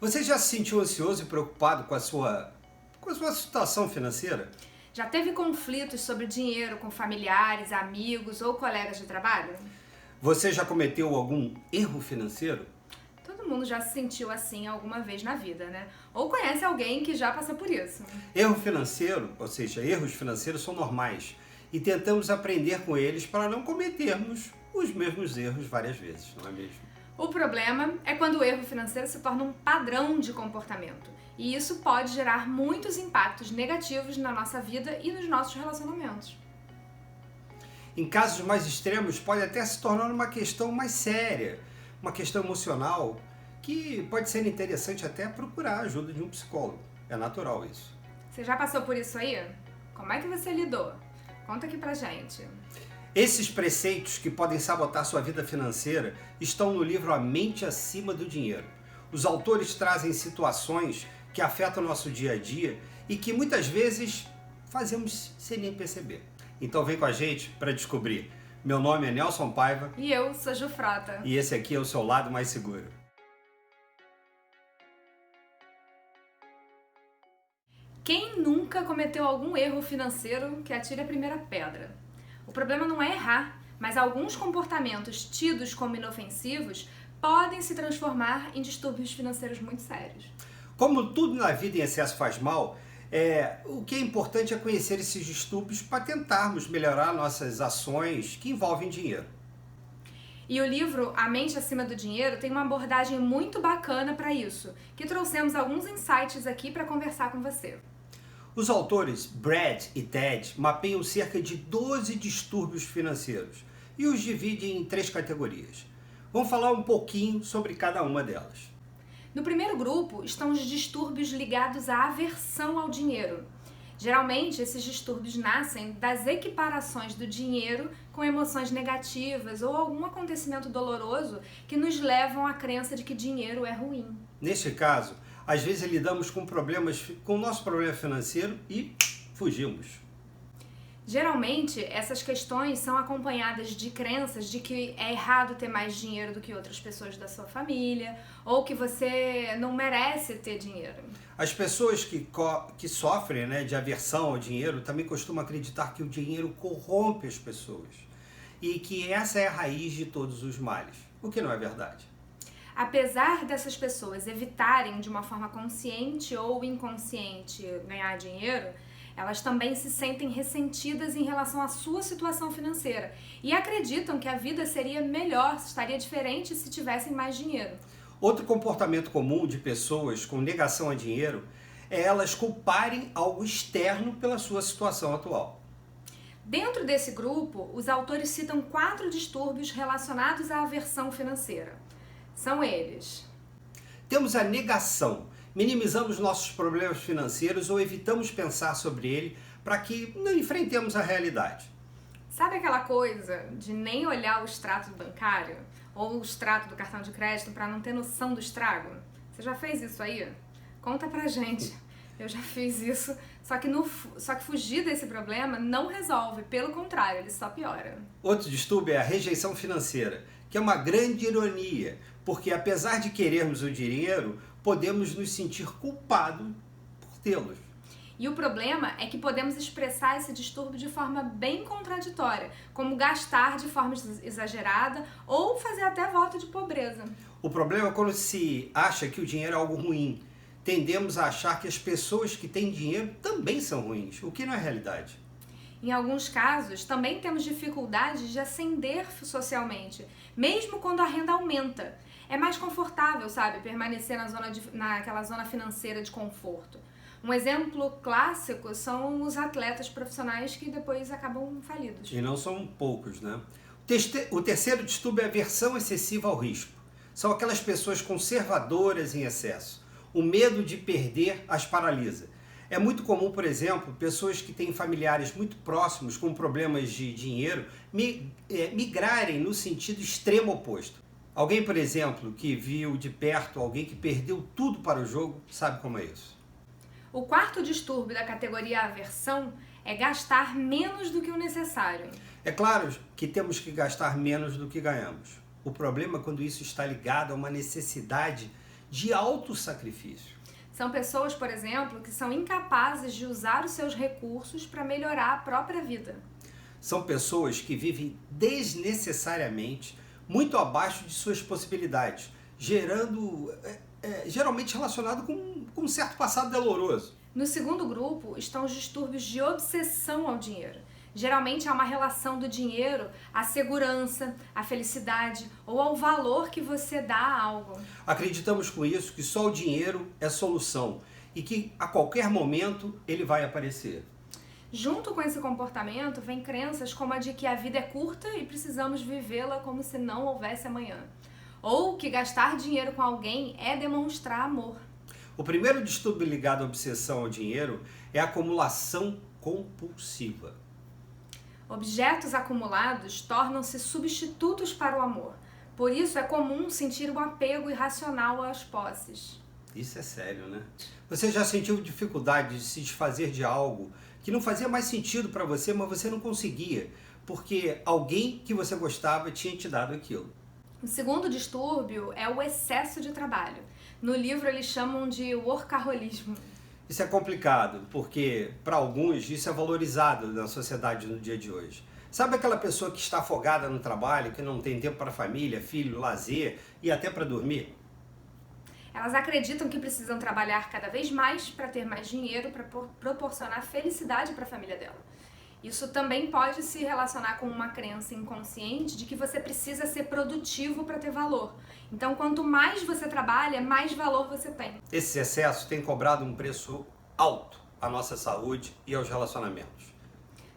Você já se sentiu ansioso e preocupado com a sua situação financeira? Já teve conflitos sobre dinheiro com familiares, amigos ou colegas de trabalho? Você já cometeu algum erro financeiro? Todo mundo já se sentiu assim alguma vez na vida, né? Ou conhece alguém que já passou por isso. Erro financeiro, ou seja, erros financeiros são normais e tentamos aprender com eles para não cometermos os mesmos erros várias vezes, não é mesmo? O problema é quando o erro financeiro se torna um padrão de comportamento. E isso pode gerar muitos impactos negativos na nossa vida e nos nossos relacionamentos. Em casos mais extremos, pode até se tornar uma questão mais séria, uma questão emocional, que pode ser interessante até procurar a ajuda de um psicólogo. É natural isso. Você já passou por isso aí? Como é que você lidou? Conta aqui pra gente. Esses preceitos que podem sabotar sua vida financeira estão no livro A Mente Acima do Dinheiro. Os autores trazem situações que afetam o nosso dia a dia e que muitas vezes fazemos sem nem perceber. Então vem com a gente para descobrir. Meu nome é Nelson Paiva E eu sou Ju Frota. e esse aqui é o seu lado mais seguro. Quem nunca cometeu algum erro financeiro que atire a primeira pedra? O problema não é errar, mas alguns comportamentos tidos como inofensivos podem se transformar em distúrbios financeiros muito sérios. Como tudo na vida em excesso faz mal, o que é importante é conhecer esses distúrbios para tentarmos melhorar nossas ações que envolvem dinheiro. E o livro A Mente Acima do Dinheiro tem uma abordagem muito bacana para isso, que trouxemos alguns insights aqui para conversar com você. Os autores Brad e Ted mapeiam cerca de 12 distúrbios financeiros e os dividem em 3 categorias. Vamos falar um pouquinho sobre cada uma delas. No primeiro grupo estão os distúrbios ligados à aversão ao dinheiro. Geralmente, esses distúrbios nascem das equiparações do dinheiro com emoções negativas ou algum acontecimento doloroso que nos levam à crença de que dinheiro é ruim. Neste caso, às vezes lidamos com o nosso problema financeiro e fugimos. Geralmente, essas questões são acompanhadas de crenças de que é errado ter mais dinheiro do que outras pessoas da sua família, ou que você não merece ter dinheiro. As pessoas que sofrem, de aversão ao dinheiro também costumam acreditar que o dinheiro corrompe as pessoas e que essa é a raiz de todos os males, o que não é verdade. Apesar dessas pessoas evitarem de uma forma consciente ou inconsciente ganhar dinheiro, elas também se sentem ressentidas em relação à sua situação financeira e acreditam que a vida seria melhor, estaria diferente se tivessem mais dinheiro. Outro comportamento comum de pessoas com negação a dinheiro é elas culparem algo externo pela sua situação atual. Dentro desse grupo, os autores citam 4 distúrbios relacionados à aversão financeira. São eles: Temos a negação. Minimizamos nossos problemas financeiros ou evitamos pensar sobre ele para que não enfrentemos a realidade. sabe aquela coisa de nem olhar o extrato bancário ou o extrato do cartão de crédito para não ter noção do estrago? Você já fez isso aí? Conta pra gente. Eu já fiz isso, só que fugir desse problema não resolve, pelo contrário, ele só piora. Outro distúrbio é a rejeição financeira, que é uma grande ironia, porque apesar de querermos o dinheiro, podemos nos sentir culpados por tê-los. E o problema é que podemos expressar esse distúrbio de forma bem contraditória, como gastar de forma exagerada ou fazer até voto de pobreza. O problema é quando se acha que o dinheiro é algo ruim. Tendemos a achar que as pessoas que têm dinheiro também são ruins, o que não é realidade. Em alguns casos, também temos dificuldade de ascender socialmente, mesmo quando a renda aumenta. É mais confortável, sabe, permanecer naquela zona financeira de conforto. Um exemplo clássico são os atletas profissionais que depois acabam falidos. E não são poucos, né? O terceiro distúrbio é a aversão excessiva ao risco. São aquelas pessoas conservadoras em excesso. O medo de perder as paralisa. É muito comum, por exemplo, pessoas que têm familiares muito próximos com problemas de dinheiro migrarem no sentido extremo oposto. Alguém, por exemplo, que viu de perto alguém que perdeu tudo para o jogo, sabe como é isso. O quarto distúrbio da categoria aversão é gastar menos do que o necessário. É claro que temos que gastar menos do que ganhamos. O problema é quando isso está ligado a uma necessidade de autossacrifício. São pessoas, por exemplo, que são incapazes de usar os seus recursos para melhorar a própria vida. São pessoas que vivem desnecessariamente muito abaixo de suas possibilidades, geralmente relacionado com um certo passado doloroso. No segundo grupo estão os distúrbios de obsessão ao dinheiro. Geralmente há uma relação do dinheiro à segurança, à felicidade ou ao valor que você dá a algo. Acreditamos com isso que só o dinheiro é solução e que a qualquer momento ele vai aparecer. Junto com esse comportamento vem crenças como a de que a vida é curta e precisamos vivê-la como se não houvesse amanhã. Ou que gastar dinheiro com alguém é demonstrar amor. O primeiro distúrbio ligado à obsessão ao dinheiro é a acumulação compulsiva. Objetos acumulados tornam-se substitutos para o amor. Por isso é comum sentir um apego irracional às posses. Isso é sério, né? Você já sentiu dificuldade de se desfazer de algo que não fazia mais sentido para você, mas você não conseguia, porque alguém que você gostava tinha te dado aquilo? O segundo distúrbio é o excesso de trabalho. No livro eles chamam de workaholismo. Isso é complicado, porque para alguns isso é valorizado na sociedade no dia de hoje. Sabe aquela pessoa que está afogada no trabalho, que não tem tempo para a família, filho, lazer e até para dormir? Elas acreditam que precisam trabalhar cada vez mais para ter mais dinheiro para proporcionar felicidade para a família dela. Isso também pode se relacionar com uma crença inconsciente de que você precisa ser produtivo para ter valor. Então, quanto mais você trabalha, mais valor você tem. Esse excesso tem cobrado um preço alto à nossa saúde e aos relacionamentos.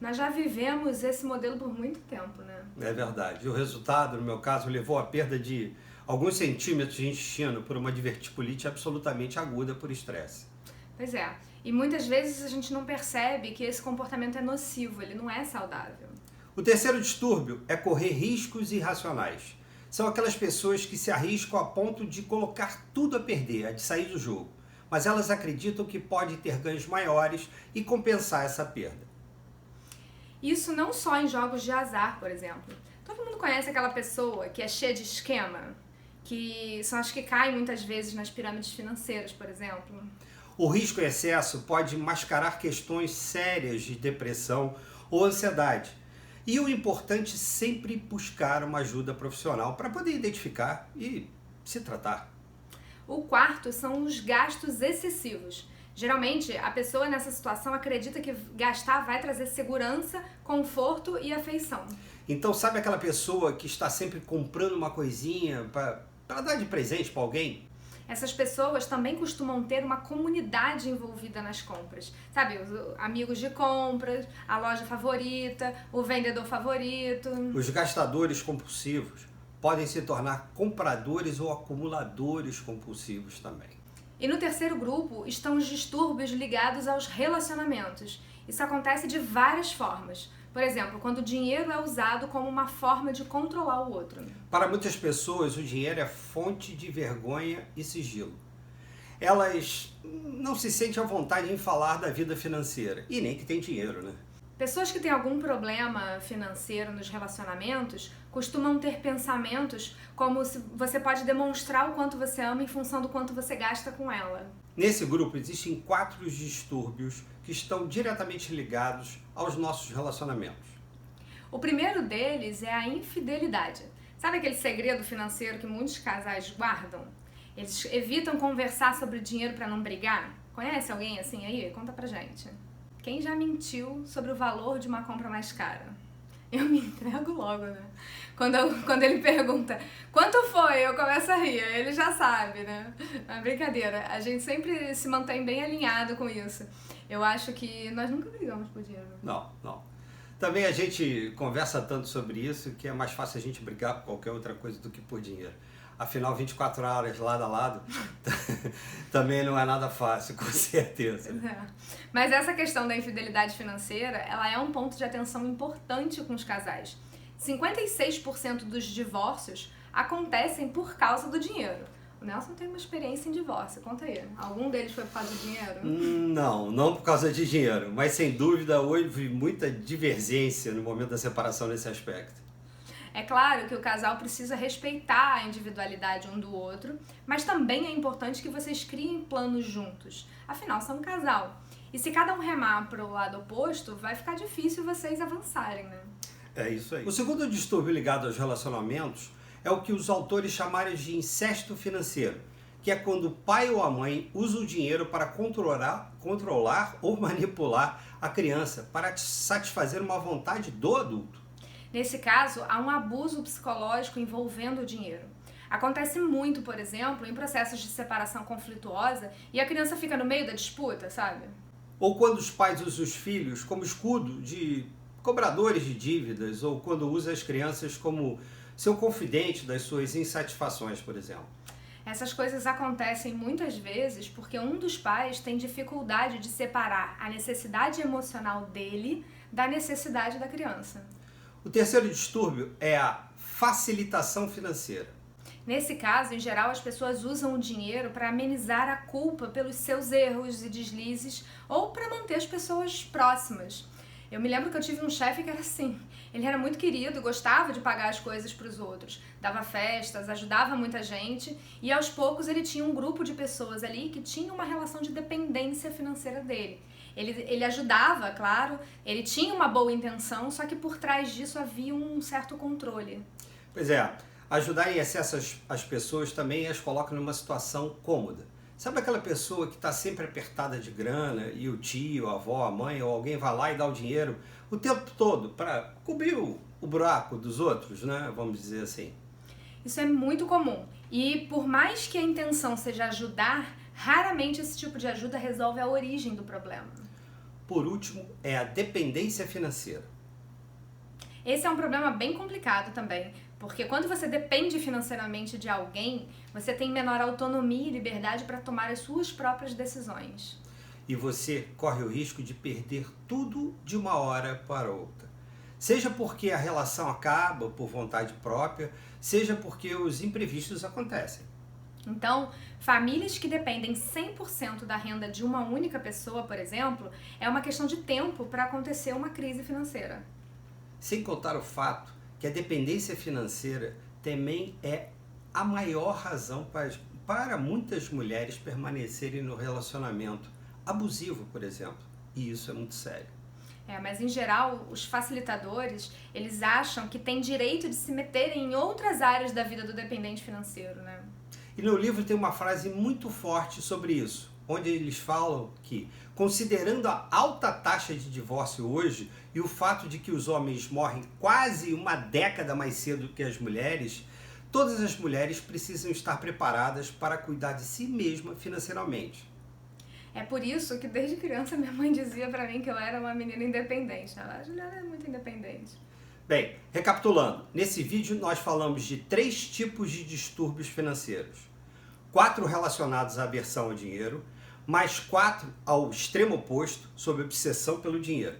Nós já vivemos esse modelo por muito tempo, né? É verdade. E o resultado, no meu caso, levou à perda de alguns centímetros de intestino por uma diverticulite absolutamente aguda por estresse. Pois é. E muitas vezes a gente não percebe que esse comportamento é nocivo, ele não é saudável. O terceiro distúrbio é correr riscos irracionais. São aquelas pessoas que se arriscam a ponto de colocar tudo a perder, de sair do jogo. Mas elas acreditam que pode ter ganhos maiores e compensar essa perda. Isso não só em jogos de azar, por exemplo. Todo mundo conhece aquela pessoa que é cheia de esquema, que são as que caem muitas vezes nas pirâmides financeiras, por exemplo. O risco em excesso pode mascarar questões sérias de depressão ou ansiedade. E o importante é sempre buscar uma ajuda profissional para poder identificar e se tratar. O quarto são os gastos excessivos. Geralmente, a pessoa nessa situação acredita que gastar vai trazer segurança, conforto e afeição. Então, sabe aquela pessoa que está sempre comprando uma coisinha para dar de presente para alguém? Essas pessoas também costumam ter uma comunidade envolvida nas compras. Sabe, os amigos de compras, a loja favorita, o vendedor favorito. Os gastadores compulsivos podem se tornar compradores ou acumuladores compulsivos também. E no terceiro grupo estão os distúrbios ligados aos relacionamentos. Isso acontece de várias formas. Por exemplo, quando o dinheiro é usado como uma forma de controlar o outro. Para muitas pessoas, o dinheiro é fonte de vergonha e sigilo. Elas não se sentem à vontade em falar da vida financeira, e nem que tem dinheiro, né? Pessoas que têm algum problema financeiro nos relacionamentos costumam ter pensamentos como se você pode demonstrar o quanto você ama em função do quanto você gasta com ela. Nesse grupo existem 4 distúrbios que estão diretamente ligados aos nossos relacionamentos. O primeiro deles é a infidelidade. Sabe aquele segredo financeiro que muitos casais guardam? Eles evitam conversar sobre dinheiro para não brigar? Conhece alguém assim aí? Conta pra gente. Quem já mentiu sobre o valor de uma compra mais cara? Eu me entrego logo, né? Quando ele pergunta, quanto foi? Eu começo a rir, ele já sabe, né? É brincadeira, a gente sempre se mantém bem alinhado com isso. Eu acho que nós nunca brigamos por dinheiro. Não. Também a gente conversa tanto sobre isso que é mais fácil a gente brigar por qualquer outra coisa do que por dinheiro. Afinal, 24 horas lado a lado também não é nada fácil, com certeza. É. Mas essa questão da infidelidade financeira, ela é um ponto de atenção importante com os casais. 56% dos divórcios acontecem por causa do dinheiro. O Nelson tem uma experiência em divórcio, conta aí. Algum deles foi por causa de dinheiro? Não por causa de dinheiro, mas sem dúvida houve muita divergência no momento da separação nesse aspecto. É claro que o casal precisa respeitar a individualidade um do outro, mas também é importante que vocês criem planos juntos. Afinal, são um casal. E se cada um remar para o lado oposto, vai ficar difícil vocês avançarem, né? É isso aí. O segundo distúrbio ligado aos relacionamentos é o que os autores chamaram de incesto financeiro, que é quando o pai ou a mãe usa o dinheiro para controlar ou manipular a criança para satisfazer uma vontade do adulto. Nesse caso, há um abuso psicológico envolvendo o dinheiro. Acontece muito, por exemplo, em processos de separação conflituosa e a criança fica no meio da disputa, sabe? Ou quando os pais usam os filhos como escudo de cobradores de dívidas, ou quando usa as crianças como seu confidente das suas insatisfações, por exemplo. Essas coisas acontecem muitas vezes porque um dos pais tem dificuldade de separar a necessidade emocional dele da necessidade da criança. O terceiro distúrbio é a facilitação financeira. Nesse caso, em geral, as pessoas usam o dinheiro para amenizar a culpa pelos seus erros e deslizes ou para manter as pessoas próximas. Eu me lembro que eu tive um chefe que era assim. Ele era muito querido, gostava de pagar as coisas para os outros, dava festas, ajudava muita gente e aos poucos ele tinha um grupo de pessoas ali que tinha uma relação de dependência financeira dele. Ele ajudava, claro, ele tinha uma boa intenção, só que por trás disso havia um certo controle. Pois é, ajudar em excesso as pessoas também as coloca numa situação cômoda. Sabe aquela pessoa que está sempre apertada de grana e o tio, a avó, a mãe ou alguém vai lá e dá o dinheiro o tempo todo para cobrir o buraco dos outros, né? Vamos dizer assim. Isso é muito comum e por mais que a intenção seja ajudar, raramente esse tipo de ajuda resolve a origem do problema. Por último, é a dependência financeira. Esse é um problema bem complicado também, porque quando você depende financeiramente de alguém, você tem menor autonomia e liberdade para tomar as suas próprias decisões. E você corre o risco de perder tudo de uma hora para outra. Seja porque a relação acaba por vontade própria, seja porque os imprevistos acontecem. Então, famílias que dependem 100% da renda de uma única pessoa, por exemplo, é uma questão de tempo para acontecer uma crise financeira. Sem contar o fato que a dependência financeira também é a maior razão para muitas mulheres permanecerem no relacionamento abusivo, por exemplo. E isso é muito sério. Mas em geral, os facilitadores, eles acham que têm direito de se meterem em outras áreas da vida do dependente financeiro, né? E no livro tem uma frase muito forte sobre isso, onde eles falam que, considerando a alta taxa de divórcio hoje e o fato de que os homens morrem quase uma década mais cedo que as mulheres, todas as mulheres precisam estar preparadas para cuidar de si mesma financeiramente. É por isso que desde criança minha mãe dizia pra mim que eu era uma menina independente. Ela era muito independente. Bem, recapitulando, nesse vídeo nós falamos de 3 tipos de distúrbios financeiros. 4 relacionados à aversão ao dinheiro, mais 4 ao extremo oposto, sob obsessão pelo dinheiro.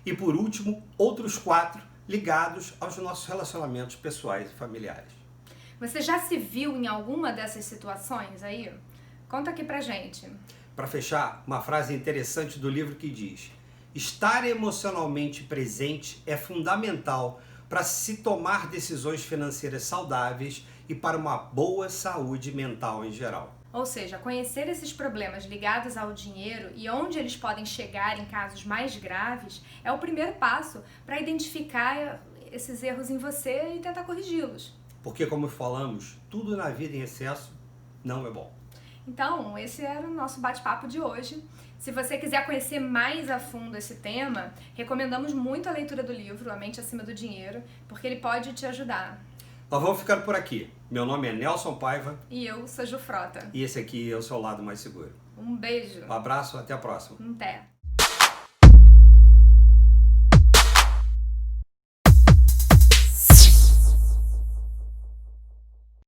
E por último, outros 4 ligados aos nossos relacionamentos pessoais e familiares. Você já se viu em alguma dessas situações aí? Conta aqui pra gente. Para fechar, uma frase interessante do livro que diz: estar emocionalmente presente é fundamental para se tomar decisões financeiras saudáveis e para uma boa saúde mental em geral. Ou seja, conhecer esses problemas ligados ao dinheiro e onde eles podem chegar em casos mais graves é o primeiro passo para identificar esses erros em você e tentar corrigi-los. Porque, como falamos, tudo na vida em excesso não é bom. Então, esse era o nosso bate-papo de hoje. Se você quiser conhecer mais a fundo esse tema, recomendamos muito a leitura do livro A Mente Acima do Dinheiro, porque ele pode te ajudar. Nós vamos ficando por aqui. Meu nome é Nelson Paiva. E eu sou Ju Frota. E esse aqui é o seu lado mais seguro. Um beijo. Um abraço, até a próxima. Até.